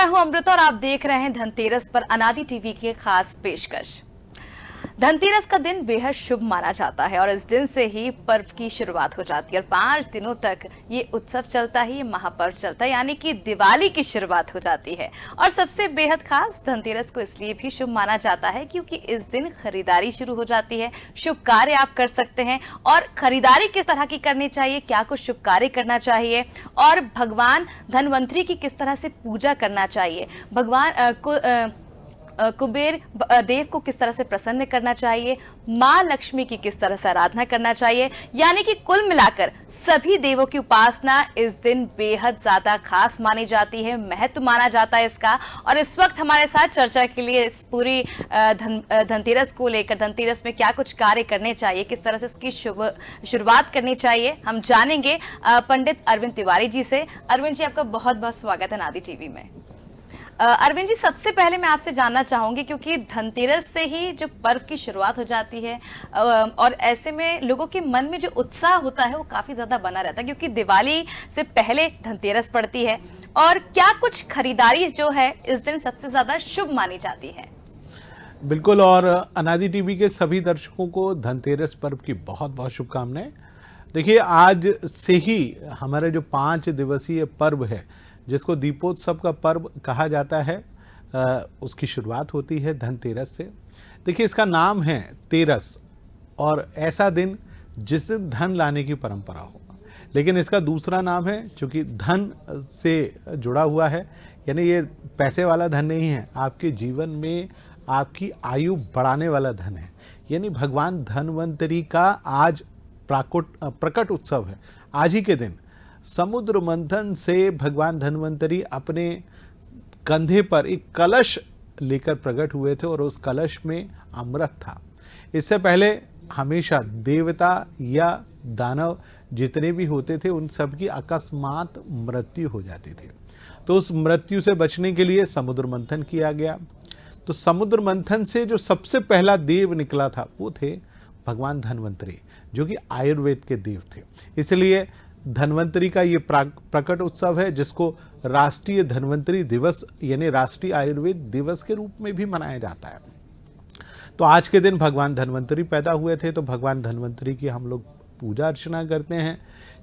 मैं हूं अमृता और आप देख रहे हैं धनतेरस पर अनादि टीवी की खास पेशकश। धनतेरस का दिन बेहद शुभ माना जाता है और इस दिन से ही पर्व की शुरुआत हो जाती है और 5 दिनों तक ये उत्सव चलता है, ये महापर्व चलता है, यानी कि दिवाली की शुरुआत हो जाती है। और सबसे बेहद खास धनतेरस को इसलिए भी शुभ माना जाता है क्योंकि इस दिन खरीदारी शुरू हो जाती है, शुभ कार्य आप कर सकते हैं। और खरीदारी किस तरह की करनी चाहिए, क्या कुछ शुभ कार्य करना चाहिए और भगवान धनवंतरी की किस तरह से पूजा करना चाहिए, भगवान कुबेर देव को किस तरह से प्रसन्न करना चाहिए, मां लक्ष्मी की किस तरह से आराधना करना चाहिए, यानी कि कुल मिलाकर सभी देवों की उपासना इस दिन बेहद ज्यादा खास मानी जाती है, महत्व माना जाता है इसका। और इस वक्त हमारे साथ चर्चा के लिए इस पूरी धनतेरस को लेकर, धनतेरस में क्या कुछ कार्य करने चाहिए, किस तरह से इसकी शुरुआत करनी चाहिए, हम जानेंगे पंडित अरविंद तिवारी जी से। अरविंद जी, आपका बहुत बहुत स्वागत है अनादि टीवी में। अरविंद जी, सबसे पहले मैं आपसे जानना चाहूंगी क्योंकि धनतेरस से ही जो पर्व की शुरुआत हो जाती है और ऐसे में लोगों के मन में जो उत्साह होता है वो काफी ज्यादा बना रहता है क्योंकि दिवाली से पहले धनतेरस पड़ती है। और क्या कुछ खरीदारी जो है इस दिन सबसे ज्यादा शुभ मानी जाती है? बिल्कुल, और अनादि टीवी के सभी दर्शकों को धनतेरस पर्व की बहुत बहुत शुभकामनाएं। देखिए, आज से ही हमारा जो 5 दिवसीय पर्व है, जिसको दीपोत्सव का पर्व कहा जाता है, उसकी शुरुआत होती है धनतेरस से। देखिए, इसका नाम है तेरस और ऐसा दिन जिस दिन धन लाने की परंपरा हो। लेकिन इसका दूसरा नाम है, चूँकि धन से जुड़ा हुआ है, यानी ये पैसे वाला धन नहीं है, आपके जीवन में आपकी आयु बढ़ाने वाला धन है। यानी भगवान धनवंतरी का आज प्रकट उत्सव है। आज ही के दिन समुद्र मंथन से भगवान धनवंतरी अपने कंधे पर एक कलश लेकर प्रकट हुए थे और उस कलश में अमृत था। इससे पहले हमेशा देवता या दानव जितने भी होते थे उन सब की अकस्मात मृत्यु हो जाती थी। तो उस मृत्यु से बचने के लिए समुद्र मंथन किया गया। तो समुद्र मंथन से जो सबसे पहला देव निकला था वो थे भगवान धनवंतरी, जो कि आयुर्वेद के देव थे। इसलिए धनवंतरी का ये प्रकट उत्सव है, जिसको राष्ट्रीय धनवंतरी दिवस यानी राष्ट्रीय आयुर्वेद दिवस के रूप में भी मनाया जाता है। तो आज के दिन भगवान धनवंतरी पैदा हुए थे, तो भगवान धनवंतरी की हम लोग पूजा अर्चना करते हैं।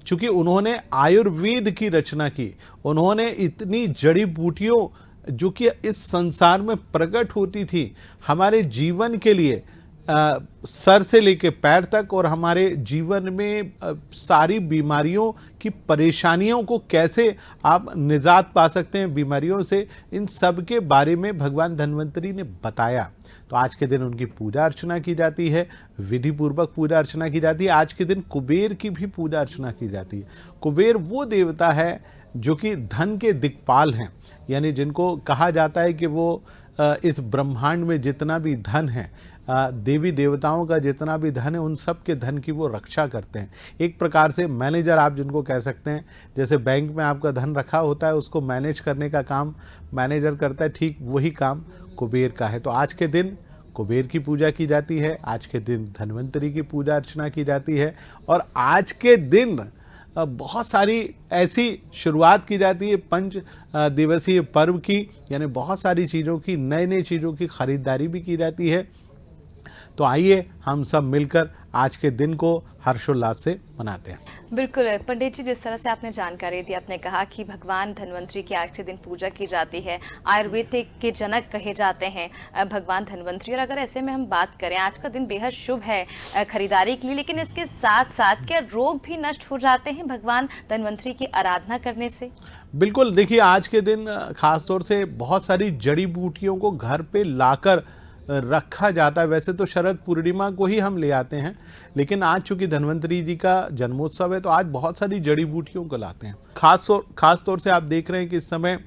चूंकि उन्होंने आयुर्वेद की रचना की, उन्होंने इतनी जड़ी बूटियों जो कि इस संसार में प्रकट होती थी हमारे जीवन के लिए, सर से लेके पैर तक, और हमारे जीवन में सारी बीमारियों की परेशानियों को कैसे आप निजात पा सकते हैं बीमारियों से, इन सब के बारे में भगवान धनवंतरी ने बताया। तो आज के दिन उनकी पूजा अर्चना की जाती है, विधि पूर्वक पूजा अर्चना की जाती है। आज के दिन कुबेर की भी पूजा अर्चना की जाती है। कुबेर वो देवता है जो कि धन के दिक्पाल हैं, यानी जिनको कहा जाता है कि वो इस ब्रह्मांड में जितना भी धन है, देवी देवताओं का जितना भी धन है, उन सब के धन की वो रक्षा करते हैं। एक प्रकार से मैनेजर आप जिनको कह सकते हैं, जैसे बैंक में आपका धन रखा होता है, उसको मैनेज करने का काम मैनेजर करता है, ठीक वही काम कुबेर का है। तो आज के दिन कुबेर की पूजा की जाती है, आज के दिन धनवंतरी की पूजा अर्चना की जाती है। और आज के दिन बहुत सारी ऐसी शुरुआत की जाती है 5 दिवसीय पर्व की, यानी बहुत सारी चीज़ों की, नए नए चीज़ों की खरीदारी भी की जाती है। तो आइए हम सब मिलकर आज के दिन को हर्षोल्लास से मनाते हैं। बिल्कुल पंडित जी, जिस तरह से आपने जानकारी दी, आपने कहा कि भगवान धनवंतरी की आज के दिन पूजा की जाती है, आयुर्वेद के जनक कहे जाते हैं भगवान धनवंतरी। और अगर ऐसे में हम बात करें, आज का दिन बेहद शुभ है खरीदारी के लिए, लेकिन इसके साथ साथ क्या रोग भी नष्ट हो जाते हैं भगवान धनवंतरी की आराधना करने से? बिल्कुल, देखिए, आज के दिन खासतौर से बहुत सारी जड़ी बूटियों को घर पे लाकर रखा जाता है। वैसे तो शरद पूर्णिमा को ही हम ले आते हैं, लेकिन आज चूंकि धनवंतरी जी का जन्मोत्सव है, तो आज बहुत सारी जड़ी बूटियों को लाते हैं। खास तौर से आप देख रहे हैं कि इस समय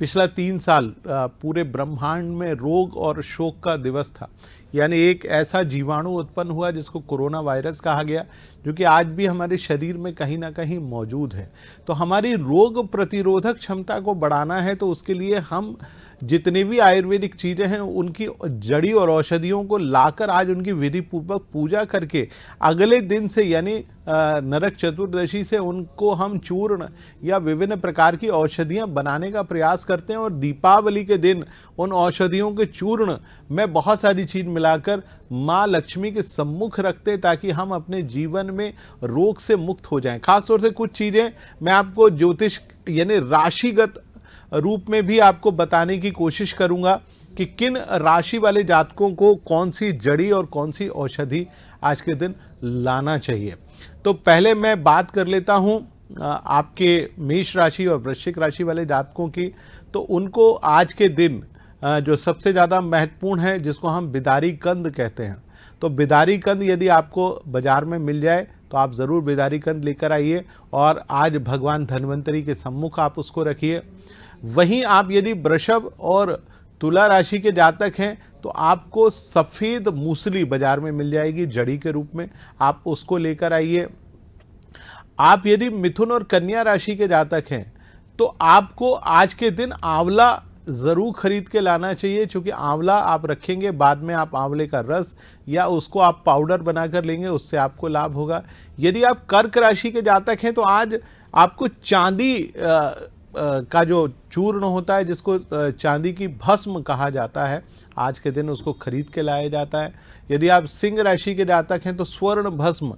पिछला 3 साल पूरे ब्रह्मांड में रोग और शोक का दिवस था। यानी एक ऐसा जीवाणु उत्पन्न हुआ जिसको कोरोना वायरस कहा गया, जो कि आज भी हमारे शरीर में कहीं ना कहीं मौजूद है। तो हमारी रोग प्रतिरोधक क्षमता को बढ़ाना है, तो उसके लिए हम जितनी भी आयुर्वेदिक चीज़ें हैं उनकी जड़ी और औषधियों को लाकर आज उनकी विधि पूर्वक पूजा करके अगले दिन से यानी नरक चतुर्दशी से उनको हम चूर्ण या विभिन्न प्रकार की औषधियां बनाने का प्रयास करते हैं, और दीपावली के दिन उन औषधियों के चूर्ण में बहुत सारी चीज़ मिलाकर माँ लक्ष्मी के सम्मुख रखते हैं, ताकि हम अपने जीवन में रोग से मुक्त हो जाएं। खासतौर से कुछ चीज़ें मैं आपको ज्योतिष यानी राशिगत रूप में भी आपको बताने की कोशिश करूंगा कि किन राशि वाले जातकों को कौन सी जड़ी और कौन सी औषधि आज के दिन लाना चाहिए। तो पहले मैं बात कर लेता हूं आपके मेष राशि और वृश्चिक राशि वाले जातकों की। तो उनको आज के दिन जो सबसे ज़्यादा महत्वपूर्ण है, जिसको हम बिदारी कंद कहते हैं, तो बिदारी कंद यदि आपको बाजार में मिल जाए तो आप ज़रूर बिदारी कंद लेकर आइए और आज भगवान धन्वंतरी के सम्मुख आप उसको रखिए। वहीं आप यदि वृषभ और तुला राशि के जातक हैं तो आपको सफ़ेद मूसली बाजार में मिल जाएगी जड़ी के रूप में, आप उसको लेकर आइए। आप यदि मिथुन और कन्या राशि के जातक हैं तो आपको आज के दिन आंवला ज़रूर खरीद के लाना चाहिए, क्योंकि आंवला आप रखेंगे, बाद में आप आंवले का रस या उसको आप पाउडर बनाकर लेंगे, उससे आपको लाभ होगा। यदि आप कर्क राशि के जातक हैं तो आज आपको चांदी का जो चूर्ण होता है, जिसको चांदी की भस्म कहा जाता है, आज के दिन उसको खरीद के लाया जाता है। यदि आप सिंह राशि के जातक हैं तो स्वर्ण भस्म,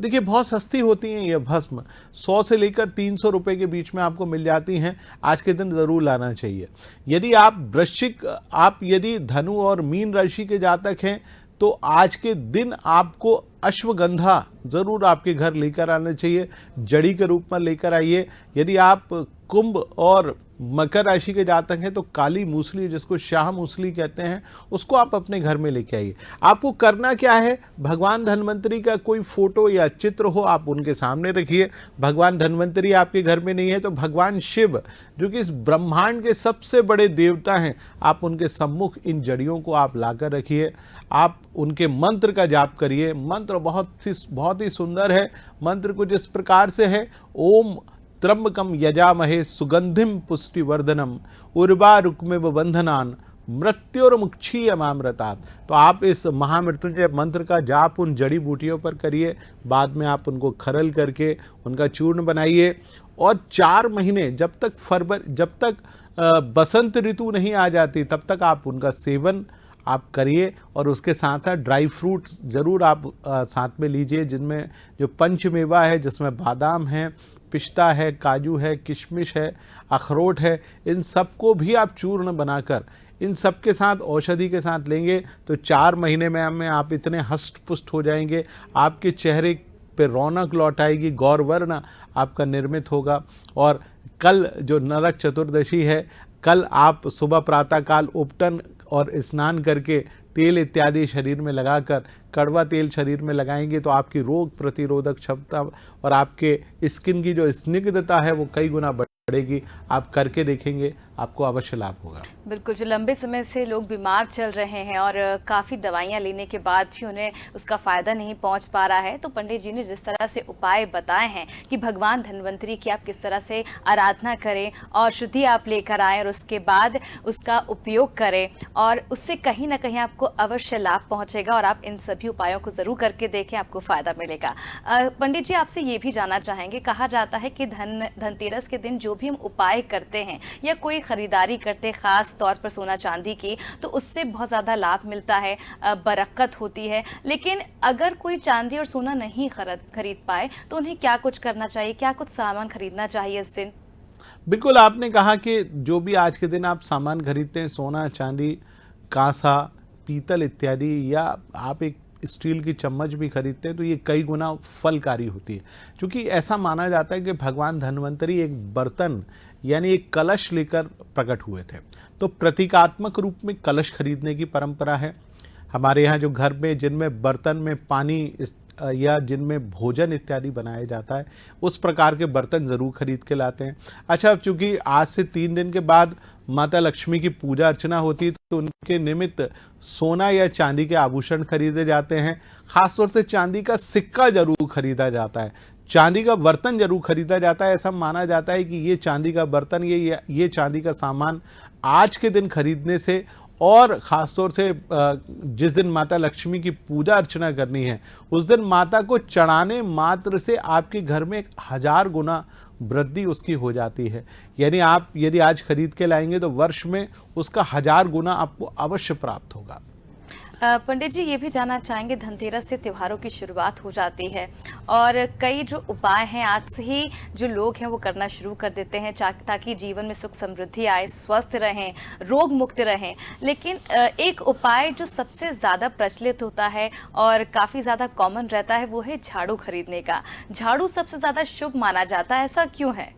देखिए बहुत सस्ती होती हैं ये भस्म, 100 से लेकर 300 रुपये के बीच में आपको मिल जाती हैं, आज के दिन ज़रूर लाना चाहिए। यदि आप यदि धनु और मीन राशि के जातक हैं तो आज के दिन आपको अश्वगंधा ज़रूर आपके घर लेकर आना चाहिए, जड़ी के रूप में लेकर आइए। यदि आप कुंभ और मकर राशि के जातक हैं तो काली मूसली, जिसको शाह मूसली कहते हैं, उसको आप अपने घर में लेके आइए। आपको करना क्या है, भगवान धन्वंतरी का कोई फोटो या चित्र हो आप उनके सामने रखिए। भगवान धन्वंतरी आपके घर में नहीं है तो भगवान शिव, जो कि इस ब्रह्मांड के सबसे बड़े देवता हैं, आप उनके सम्मुख इन जड़ियों को आप लाकर रखिए। आप उनके मंत्र का जाप करिए। मंत्र बहुत ही सुंदर है। मंत्र कुछ इस प्रकार से है, ओम त्र्यंबकम यजामहे सुगंधिम पुष्टिवर्धनम उर्वारुकमिव बंधनान मृत्युर्मुक्षीयमामृतात्। तो आप इस महामृत्युंजय मंत्र का जाप उन जड़ी बूटियों पर करिए, बाद में आप उनको खरल करके उनका चूर्ण बनाइए, और 4 महीने जब तक बसंत ऋतु नहीं आ जाती तब तक आप उनका सेवन आप करिए। और उसके साथ साथ ड्राई फ्रूट ज़रूर आप साथ में लीजिए, जिनमें जो पंचमेवा है, जिसमें बादाम है, पिस्ता है, काजू है, किशमिश है, अखरोट है, इन सबको भी आप चूर्ण बनाकर इन सब के साथ औषधि के साथ लेंगे तो 4 महीने में आप इतने हष्ट पुष्ट हो जाएंगे, आपके चेहरे पे रौनक लौट आएगी, गौरवर्ण आपका निर्मित होगा। और कल जो नरक चतुर्दशी है, कल आप सुबह प्रातःकाल उपटन और स्नान करके तेल इत्यादि शरीर में लगाकर, कड़वा तेल शरीर में लगाएंगे तो आपकी रोग प्रतिरोधक क्षमता और आपके स्किन की जो स्निग्धता है वो कई गुना बढ़ेगी। आप करके देखेंगे, आपको अवश्य लाभ होगा। बिल्कुल, जो लंबे समय से लोग बीमार चल रहे हैं और काफ़ी दवाइयाँ लेने के बाद भी उन्हें उसका फ़ायदा नहीं पहुंच पा रहा है, तो पंडित जी ने जिस तरह से उपाय बताए हैं कि भगवान धन्वंतरी की आप किस तरह से आराधना करें और शुद्धि आप लेकर आएँ और उसके बाद उसका उपयोग करें, और उससे कहीं ना कहीं आपको अवश्य लाभ पहुँचेगा, और आप इन सभी उपायों को ज़रूर करके देखें, आपको फ़ायदा मिलेगा। पंडित जी, आपसे ये भी जानना चाहेंगे, कहा जाता है कि धनतेरस के दिन जो भी हम उपाय करते हैं या कोई खरीदारी करते हैं, ख़ास तौर पर सोना चांदी की, तो उससे बहुत ज़्यादा लाभ मिलता है, बरकत होती है। लेकिन अगर कोई चांदी और सोना नहीं खरीद पाए तो उन्हें क्या कुछ करना चाहिए, क्या कुछ सामान खरीदना चाहिए इस दिन? बिल्कुल, आपने कहा कि जो भी आज के दिन आप सामान खरीदते हैं, सोना चांदी, कांसा, पीतल इत्यादि, या आप एक स्टील की चम्मच भी खरीदते हैं, तो ये कई गुना फलकारी होती है, क्योंकि ऐसा माना जाता है कि भगवान धन्वंतरी एक बर्तन यानी एक कलश लेकर प्रकट हुए थे। तो प्रतीकात्मक रूप में कलश खरीदने की परंपरा है हमारे यहाँ। जो घर में जिनमें बर्तन में पानी या जिनमें भोजन इत्यादि बनाया जाता है, उस प्रकार के बर्तन ज़रूर खरीद के लाते हैं। अच्छा, अब चूँकि आज से 3 दिन के बाद माता लक्ष्मी की पूजा अर्चना होती है, तो उनके निमित्त सोना या चांदी के आभूषण खरीदे जाते हैं। खासतौर से चांदी का सिक्का जरूर खरीदा जाता है, चांदी का बर्तन जरूर खरीदा जाता है। ऐसा माना जाता है कि ये चांदी का बर्तन, ये चांदी का सामान आज के दिन खरीदने से, और ख़ासतौर से जिस दिन माता लक्ष्मी की पूजा अर्चना करनी है, उस दिन माता को चढ़ाने मात्र से आपके घर में 1000 गुना वृद्धि उसकी हो जाती है। यानी आप यदि आज खरीद के लाएंगे तो वर्ष में उसका 1000 गुना आपको अवश्य प्राप्त होगा। पंडित जी, ये भी जानना चाहेंगे, धनतेरस से त्योहारों की शुरुआत हो जाती है और कई जो उपाय हैं आज से ही जो लोग हैं वो करना शुरू कर देते हैं ताकि जीवन में सुख समृद्धि आए, स्वस्थ रहें, रोग मुक्त रहें। लेकिन एक उपाय जो सबसे ज़्यादा प्रचलित होता है और काफ़ी ज़्यादा कॉमन रहता है वो है झाड़ू खरीदने का। झाड़ू सबसे ज़्यादा शुभ माना जाता है, ऐसा क्यों है?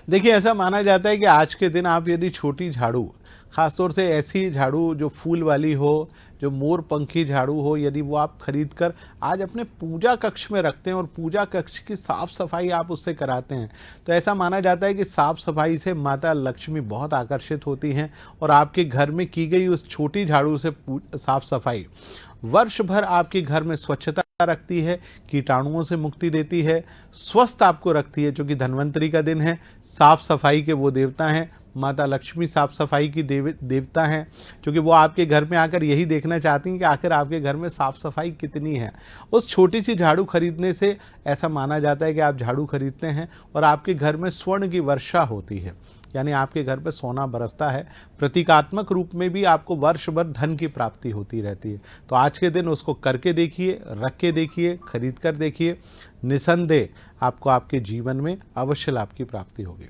देखिए, ऐसा माना जाता है कि आज के दिन आप यदि छोटी झाड़ू, खासतौर से ऐसी झाड़ू जो फूल वाली हो, जो मोर पंखी झाड़ू हो, यदि वो आप खरीद कर आज अपने पूजा कक्ष में रखते हैं और पूजा कक्ष की साफ सफाई आप उससे कराते हैं, तो ऐसा माना जाता है कि साफ सफाई से माता लक्ष्मी बहुत आकर्षित होती हैं और आपके घर में की गई उस छोटी झाड़ू से साफ सफाई वर्ष भर आपके घर में स्वच्छता रखती है, कीटाणुओं से मुक्ति देती है, स्वस्थ आपको रखती है। क्योंकि धन्वंतरी का दिन है, साफ सफाई के वो देवता हैं, माता लक्ष्मी साफ सफाई की देवता हैं, क्योंकि वो आपके घर में आकर यही देखना चाहती हैं कि आखिर आपके घर में साफ सफाई कितनी है। उस छोटी सी झाड़ू खरीदने से ऐसा माना जाता है कि आप झाड़ू खरीदते हैं और आपके घर में स्वर्ण की वर्षा होती है, यानी आपके घर पे सोना बरसता है। प्रतीकात्मक रूप में भी आपको वर्ष भर धन की प्राप्ति होती रहती है। तो आज के दिन उसको करके देखिए, रख के देखिए, खरीद कर देखिए, निसंदेह आपको आपके जीवन में अवश्य लाभ की प्राप्ति होगी।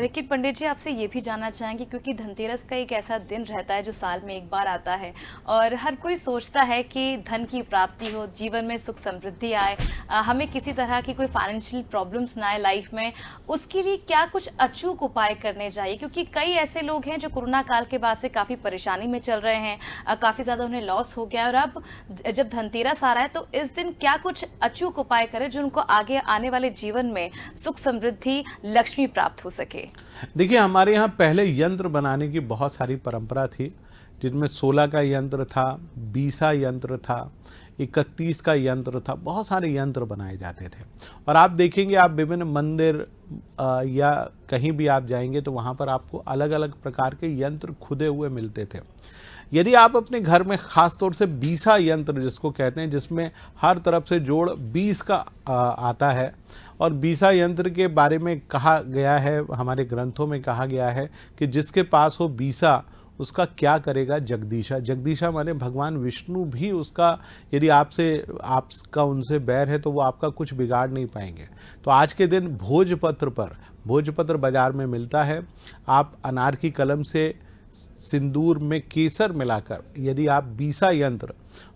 लेकिन पंडित जी, आपसे ये भी जानना चाहेंगे, क्योंकि धनतेरस का एक ऐसा दिन रहता है जो साल में एक बार आता है और हर कोई सोचता है कि धन की प्राप्ति हो, जीवन में सुख समृद्धि आए, हमें किसी तरह की कोई फाइनेंशियल प्रॉब्लम्स ना आए लाइफ में, उसके लिए क्या कुछ अचूक उपाय करने चाहिए? क्योंकि कई ऐसे लोग हैं जो कोरोना काल के बाद से काफ़ी परेशानी में चल रहे हैं, काफ़ी ज़्यादा उन्हें लॉस हो गया, और अब जब धनतेरस आ रहा है तो इस दिन क्या कुछ अचूक उपाय करें जो उनको आगे आने वाले जीवन में सुख समृद्धि, लक्ष्मी प्राप्त हो सके? देखिए, हमारे यहाँ पहले यंत्र बनाने की बहुत सारी परंपरा थी, जिनमें 16 का यंत्र था, 20 यंत्र था, 31 का यंत्र था, बहुत सारे यंत्र बनाए जाते थे। और आप देखेंगे, आप विभिन्न मंदिर या कहीं भी आप जाएंगे तो वहाँ पर आपको अलग अलग प्रकार के यंत्र खुदे हुए मिलते थे। यदि आप अपने घर में खास तौर से 20 यंत्र जिसको कहते हैं, जिसमें हर तरफ से जोड़ 20 का आता है, और 20 यंत्र के बारे में कहा गया है, हमारे ग्रंथों में कहा गया है कि जिसके पास हो 20 उसका क्या करेगा जगदीशा। जगदीशा माने भगवान विष्णु भी उसका, यदि आपका उनसे बैर है तो वो आपका कुछ बिगाड़ नहीं पाएंगे। तो आज के दिन भोजपत्र बाजार में मिलता है। आप अनार की कलम से सिंदूर में केसर मिलाकर यदि आप 20 यंत्र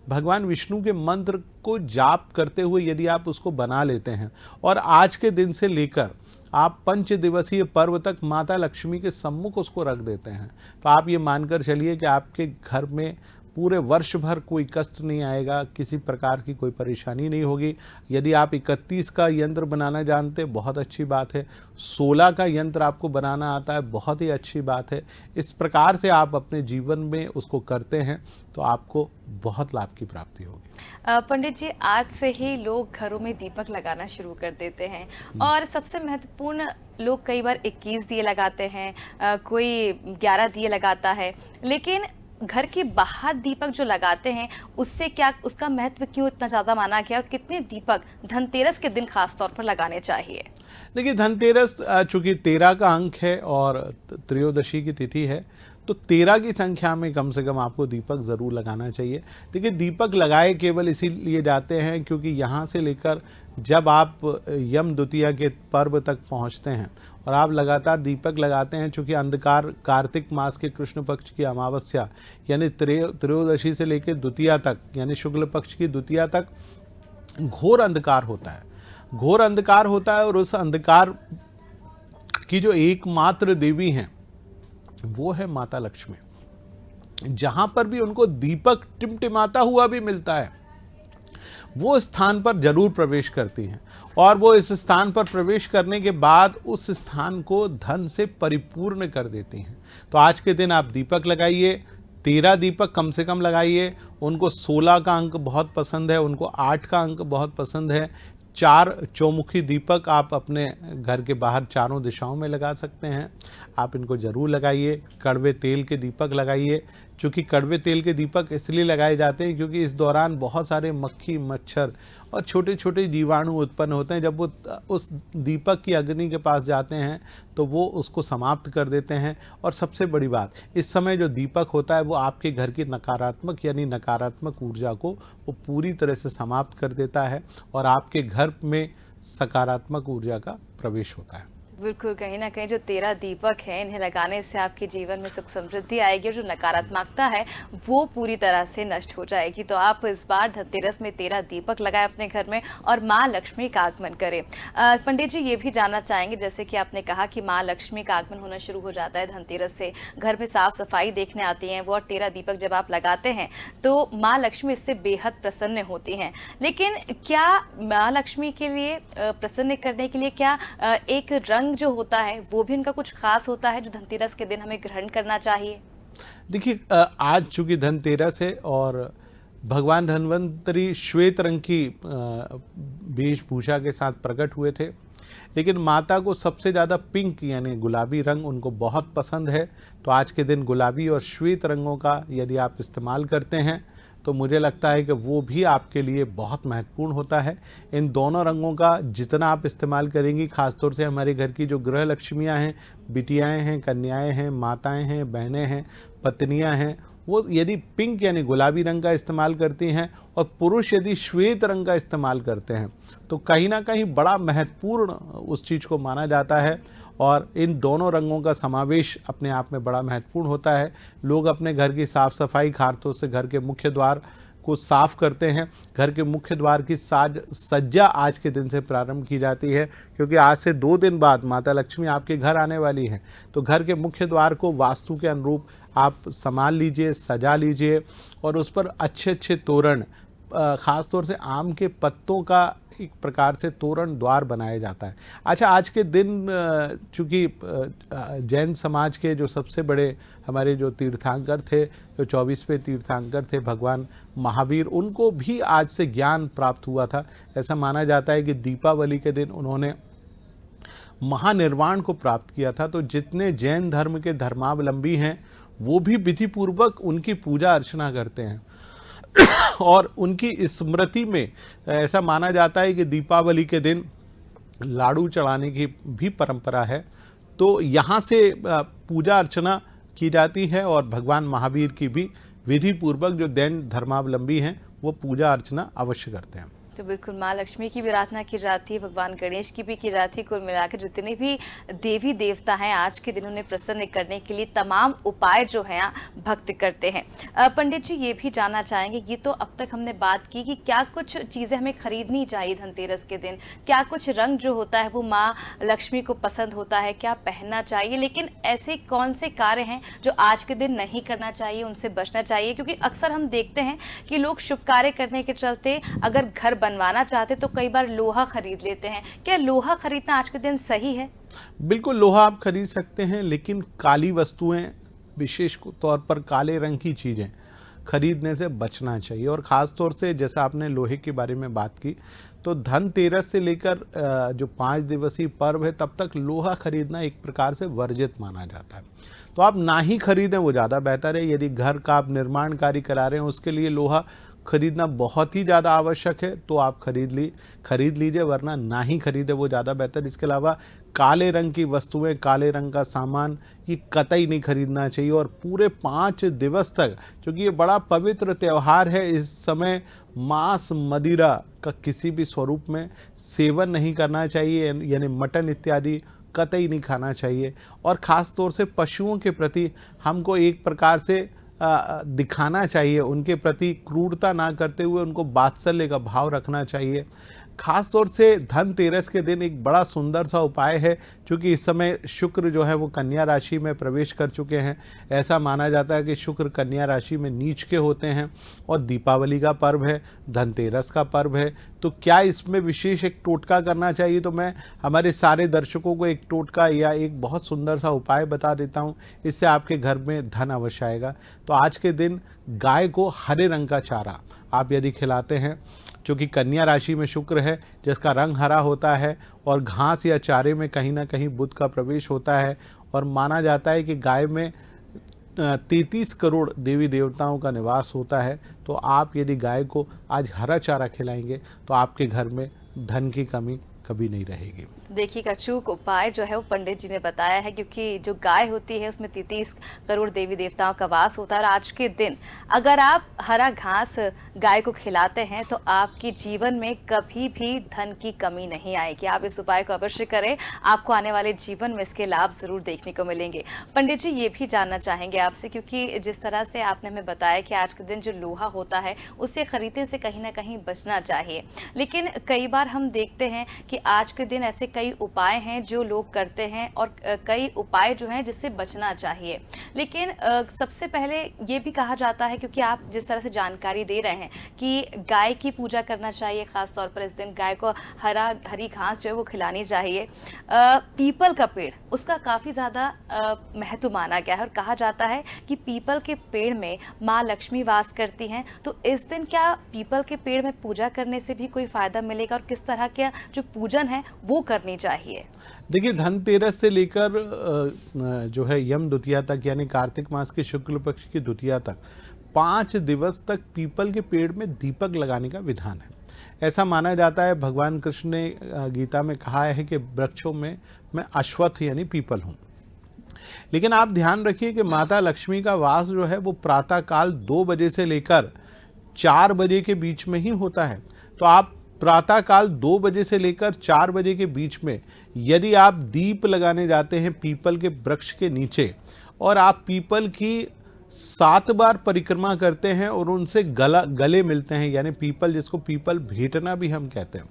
भगवान विष्णु के मंत्र को जाप करते हुए यदि आप उसको बना लेते हैं और आज के दिन से लेकर आप 5 दिवसीय पर्व तक माता लक्ष्मी के सम्मुख उसको रख देते हैं, तो आप ये मानकर चलिए कि आपके घर में पूरे वर्ष भर कोई कष्ट नहीं आएगा, किसी प्रकार की कोई परेशानी नहीं होगी। यदि आप 31 का यंत्र बनाना जानते हैं, बहुत अच्छी बात है। 16 का यंत्र आपको बनाना आता है, बहुत ही अच्छी बात है। इस प्रकार से आप अपने जीवन में उसको करते हैं तो आपको बहुत लाभ की प्राप्ति होगी। पंडित जी, आज से ही लोग घरों में दीपक लगाना शुरू कर देते हैं और सबसे महत्वपूर्ण, लोग कई बार 21 दिए लगाते हैं, कोई 11 दिए लगाता है, लेकिन घर के बाहर दीपक जो लगाते हैं उससे क्या, उसका महत्व क्यों इतना ज़्यादा माना गया और कितने दीपक धनतेरस के दिन खास तौर पर लगाने चाहिए? देखिए, धनतेरस चूंकि 13 का अंक है और त्रयोदशी की तिथि है, तो 13 की संख्या में कम से कम आपको दीपक ज़रूर लगाना चाहिए। देखिए, दीपक लगाए केवल इसीलिए जाते हैं क्योंकि यहाँ से लेकर जब आप यम द्वितीया के पर्व तक पहुँचते हैं और आप लगातार दीपक लगाते हैं, चूँकि अंधकार, कार्तिक मास के कृष्ण पक्ष की अमावस्या यानी त्रयोदशी से लेकर द्वितीया तक यानी शुक्ल पक्ष की द्वितीया तक घोर अंधकार होता है। घोर अंधकार होता है और उस अंधकार की जो एकमात्र देवी हैं वो है माता लक्ष्मी। जहां पर भी उनको दीपक टिमटिमाता हुआ भी मिलता है, वो स्थान पर जरूर प्रवेश करती हैं और वो इस स्थान पर प्रवेश करने के बाद उस स्थान को धन से परिपूर्ण कर देती हैं। तो आज के दिन आप दीपक लगाइए, 13 दीपक कम से कम लगाइए। उनको 16 का अंक बहुत पसंद है, उनको 8 का अंक बहुत पसंद है। 4 चौमुखी दीपक आप अपने घर के बाहर चारों दिशाओं में लगा सकते हैं, आप इनको ज़रूर लगाइए। कड़वे तेल के दीपक लगाइए, क्योंकि कड़वे तेल के दीपक इसलिए लगाए जाते हैं क्योंकि इस दौरान बहुत सारे मक्खी, मच्छर और छोटे छोटे जीवाणु उत्पन्न होते हैं। जब वो उस दीपक की अग्नि के पास जाते हैं तो वो उसको समाप्त कर देते हैं। और सबसे बड़ी बात, इस समय जो दीपक होता है वो आपके घर की नकारात्मक यानी नकारात्मक ऊर्जा को वो पूरी तरह से समाप्त कर देता है और आपके घर में सकारात्मक ऊर्जा का प्रवेश होता है। बिल्कुल, कहीं ना कहीं जो 13 दीपक हैं, इन्हें लगाने से आपके जीवन में सुख समृद्धि आएगी और जो नकारात्मकता है वो पूरी तरह से नष्ट हो जाएगी। तो आप इस बार धनतेरस में 13 दीपक लगाएं अपने घर में और माँ लक्ष्मी का आगमन करें। पंडित जी, ये भी जानना चाहेंगे, जैसे कि आपने कहा कि माँ लक्ष्मी का आगमन होना शुरू हो जाता है धनतेरस से, घर में साफ सफाई देखने आती हैं वो, और 13 दीपक जब आप लगाते हैं तो माँ लक्ष्मी इससे बेहद प्रसन्न होती हैं। लेकिन क्या माँ लक्ष्मी के लिए प्रसन्न करने के लिए क्या एक रंग जो होता है वो भी उनका कुछ खास होता है जो धनतेरस के दिन हमें ग्रहण करना चाहिए? देखिए, आज चूंकि धनतेरस है और भगवान धन्वंतरी श्वेत रंग की वेशभूषा के साथ प्रकट हुए थे, लेकिन माता को सबसे ज़्यादा पिंक यानी गुलाबी रंग उनको बहुत पसंद है। तो आज के दिन गुलाबी और श्वेत रंगों का यदि आप इस्तेमाल करते हैं तो मुझे लगता है कि वो भी आपके लिए बहुत महत्वपूर्ण होता है। इन दोनों रंगों का जितना आप इस्तेमाल करेंगी, खासतौर से हमारे घर की जो गृह लक्ष्मियाँ हैं, बिटियाएँ हैं, कन्याएँ हैं, माताएँ हैं, बहनें हैं, पत्नियाँ हैं, वो यदि पिंक यानी गुलाबी रंग का इस्तेमाल करती हैं और पुरुष यदि श्वेत रंग का इस्तेमाल करते हैं तो कहीं ना कहीं बड़ा महत्वपूर्ण उस चीज़ को माना जाता है। और इन दोनों रंगों का समावेश अपने आप में बड़ा महत्वपूर्ण होता है। लोग अपने घर की साफ़ सफाई, खासतौर से घर के मुख्य द्वार को साफ करते हैं। घर के मुख्य द्वार की सज्जा आज के दिन से प्रारंभ की जाती है, क्योंकि आज से 2 दिन बाद माता लक्ष्मी आपके घर आने वाली हैं। तो घर के मुख्य द्वार को वास्तु के अनुरूप आप संभाल लीजिए, सजा लीजिए और उस पर अच्छे अच्छे तोरण, ख़ास तौर से आम के पत्तों का एक प्रकार से तोरण द्वार बनाया जाता है। अच्छा, आज के दिन चूँकि जैन समाज के जो सबसे बड़े हमारे जो तीर्थंकर थे, जो 24वें तीर्थंकर थे भगवान महावीर, उनको भी आज से ज्ञान प्राप्त हुआ था। ऐसा माना जाता है कि दीपावली के दिन उन्होंने महानिर्वाण को प्राप्त किया था। तो जितने जैन धर्म के धर्मावलंबी हैं वो भी विधिपूर्वक उनकी पूजा अर्चना करते हैं और उनकी स्मृति में ऐसा माना जाता है कि दीपावली के दिन लाडू चढ़ाने की भी परंपरा है। तो यहाँ से पूजा अर्चना की जाती है और भगवान महावीर की भी विधि पूर्वक जो जैन धर्मावलंबी हैं वो पूजा अर्चना अवश्य करते हैं। तो बिल्कुल माँ लक्ष्मी की भी आराधना की जाती है, भगवान गणेश की भी की जाती है। कुल मिलाकर जितने भी देवी देवता हैं आज के दिन उन्हें प्रसन्न करने के लिए तमाम उपाय जो हैं भक्त करते हैं। पंडित जी, ये भी जानना चाहेंगे, ये तो अब तक हमने बात की कि क्या कुछ चीज़ें हमें खरीदनी चाहिए धनतेरस के दिन, क्या कुछ रंग जो होता है वो माँ लक्ष्मी को पसंद होता है, क्या पहनना चाहिए, लेकिन ऐसे कौन से कार्य हैं जो आज के दिन नहीं करना चाहिए, उनसे बचना चाहिए? क्योंकि अक्सर हम देखते हैं कि लोग शुभ कार्य करने के चलते अगर घर बनवाना चाहते तो कई बार लोहा खरीद लेते हैं। क्या लोहा खरीदना आज के दिन सही है? बिल्कुल, लोहा आप खरीद सकते हैं, लेकिन काली वस्तुएं, विशेष तौर पर काले रंग की चीज़ें खरीदने से बचना चाहिए। और ख़ास तौर से जैसा आपने लोहे के बारे में बात की, तो धनतेरस से लेकर जो 5 दिवसीय पर्व है तब तक लोहा खरीदना एक प्रकार से वर्जित माना जाता है। तो आप ना ही खरीदें, वो ज़्यादा बेहतर है। यदि घर का आप निर्माण कार्य करा रहे हैं उसके लिए लोहा खरीदना बहुत ही ज़्यादा आवश्यक है तो आप खरीद लीजिए, वरना ना ही खरीदे, वो ज़्यादा बेहतर। इसके अलावा काले रंग की वस्तुएं, काले रंग का सामान ये कतई नहीं खरीदना चाहिए। और पूरे 5 दिवस तक, क्योंकि ये बड़ा पवित्र त्यौहार है, इस समय मांस मदिरा का किसी भी स्वरूप में सेवन नहीं करना चाहिए, यानी मटन इत्यादि कतई नहीं खाना चाहिए। और ख़ास तौर से पशुओं के प्रति हमको एक प्रकार से दिखाना चाहिए, उनके प्रति क्रूरता ना करते हुए उनको वात्सल्य का भाव रखना चाहिए। खास तौर से धनतेरस के दिन एक बड़ा सुंदर सा उपाय है, क्योंकि इस समय शुक्र जो है वो कन्या राशि में प्रवेश कर चुके हैं। ऐसा माना जाता है कि शुक्र कन्या राशि में नीच के होते हैं और दीपावली का पर्व है, धनतेरस का पर्व है। तो क्या इसमें विशेष एक टोटका करना चाहिए? तो मैं हमारे सारे दर्शकों को एक टोटका या एक बहुत सुंदर सा उपाय बता देता हूँ, इससे आपके घर में धन अवश्य आएगा। तो आज के दिन गाय को हरे रंग का चारा आप यदि खिलाते हैं, क्योंकि कन्या राशि में शुक्र है जिसका रंग हरा होता है, और घास या चारे में कहीं ना कहीं बुध का प्रवेश होता है, और माना जाता है कि गाय में 33 करोड़ देवी देवताओं का निवास होता है। तो आप यदि गाय को आज हरा चारा खिलाएंगे तो आपके घर में धन की कमी कभी नहीं रहेगी। देखिएगा, अचूक उपाय जो है वो पंडित जी ने बताया है, क्योंकि जो गाय होती है उसमें 33 करोड़ देवी देवताओं का वास होता है। और आज के दिन अगर आप हरा घास गाय को खिलाते हैं तो आपके जीवन में कभी भी धन की कमी नहीं आएगी। आप इस उपाय को अवश्य करें, आपको आने वाले जीवन में इसके लाभ जरूर देखने को मिलेंगे। पंडित जी, ये भी जानना चाहेंगे आपसे, क्योंकि जिस तरह से आपने हमें बताया कि आज के दिन जो लोहा होता है उसे खरीदने से कहीं ना कहीं बचना चाहिए, लेकिन कई बार हम देखते हैं कि आज के दिन ऐसे कई उपाय हैं जो लोग करते हैं और कई उपाय जो हैं जिससे बचना चाहिए। लेकिन सबसे पहले ये भी कहा जाता है, क्योंकि आप जिस तरह से जानकारी दे रहे हैं कि गाय की पूजा करना चाहिए, खास तौर पर इस दिन गाय को हरी घास जो है वो खिलानी चाहिए। पीपल का पेड़, उसका काफ़ी ज़्यादा महत्व माना गया है, और कहा जाता है कि पीपल के पेड़ में माँ लक्ष्मी वास करती हैं। तो इस दिन क्या पीपल के पेड़ में पूजा करने से भी कोई फ़ायदा मिलेगा, और किस तरह का जो पूजन है वो करनी चाहिए? देखिए, धनतेरस से लेकर जो है यम द्वितीया तक, यानी कार्तिक मास के शुक्ल पक्ष की द्वितीया तक 5 दिवस तक पीपल के पेड़ में दीपक लगाने का विधान है। ऐसा माना जाता है, भगवान कृष्ण ने गीता में कहा है कि वृक्षों में मैं अश्वत्थ यानी पीपल हूँ। लेकिन आप ध्यान रखिए कि माता लक्ष्मी का वास जो है वो प्रातः काल 2 बजे से लेकर 4 बजे के बीच में ही होता है। तो आप प्रातः काल 2 बजे से लेकर 4 बजे के बीच में यदि आप दीप लगाने जाते हैं पीपल के वृक्ष के नीचे, और आप पीपल की 7 बार परिक्रमा करते हैं और उनसे गले मिलते हैं, यानी पीपल, जिसको पीपल भेंटना भी हम कहते हैं,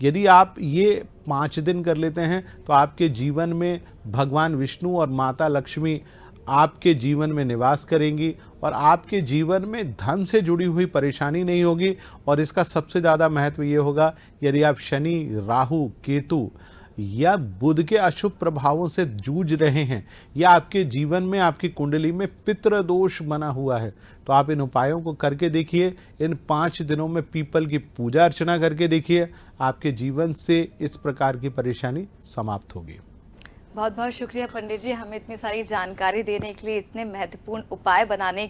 यदि आप ये 5 दिन कर लेते हैं तो आपके जीवन में भगवान विष्णु और माता लक्ष्मी आपके जीवन में निवास करेंगी, और आपके जीवन में धन से जुड़ी हुई परेशानी नहीं होगी। और इसका सबसे ज़्यादा महत्व ये होगा, यदि आप शनि, राहु, केतु या बुध के अशुभ प्रभावों से जूझ रहे हैं, या आपके जीवन में, आपकी कुंडली में पितृ दोष बना हुआ है, तो आप इन उपायों को करके देखिए। इन 5 दिनों में पीपल की पूजा अर्चना करके देखिए, आपके जीवन से इस प्रकार की परेशानी समाप्त होगी। बहुत बहुत शुक्रिया पंडित जी, हमें इतनी सारी जानकारी देने के लिए, इतने महत्वपूर्ण उपाय बताने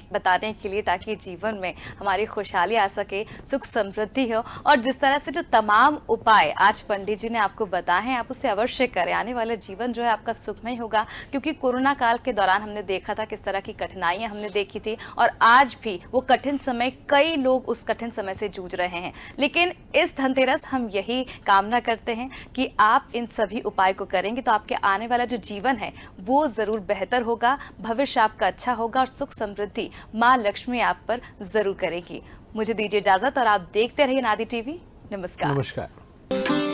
के लिए, ताकि जीवन में हमारी खुशहाली आ सके, सुख समृद्धि हो। और जिस तरह से जो तमाम उपाय आज पंडित जी ने आपको बताए हैं, आप उसे अवश्य करें। आने वाला जीवन जो है आपका सुखमय होगा, क्योंकि कोरोना काल के दौरान हमने देखा था किस तरह की कठिनाइयाँ हमने देखी थी, और आज भी वो कठिन समय, कई लोग उस कठिन समय से जूझ रहे हैं। लेकिन इस धनतेरस हम यही कामना करते हैं कि आप इन सभी उपाय को करेंगे तो आपके आने वाला जो जीवन है वो जरूर बेहतर होगा, भविष्य आपका अच्छा होगा, और सुख समृद्धि माँ लक्ष्मी आप पर जरूर करेगी। मुझे दीजिए इजाजत, और आप देखते रहिए अनादि टीवी। नमस्कार। नमस्कार।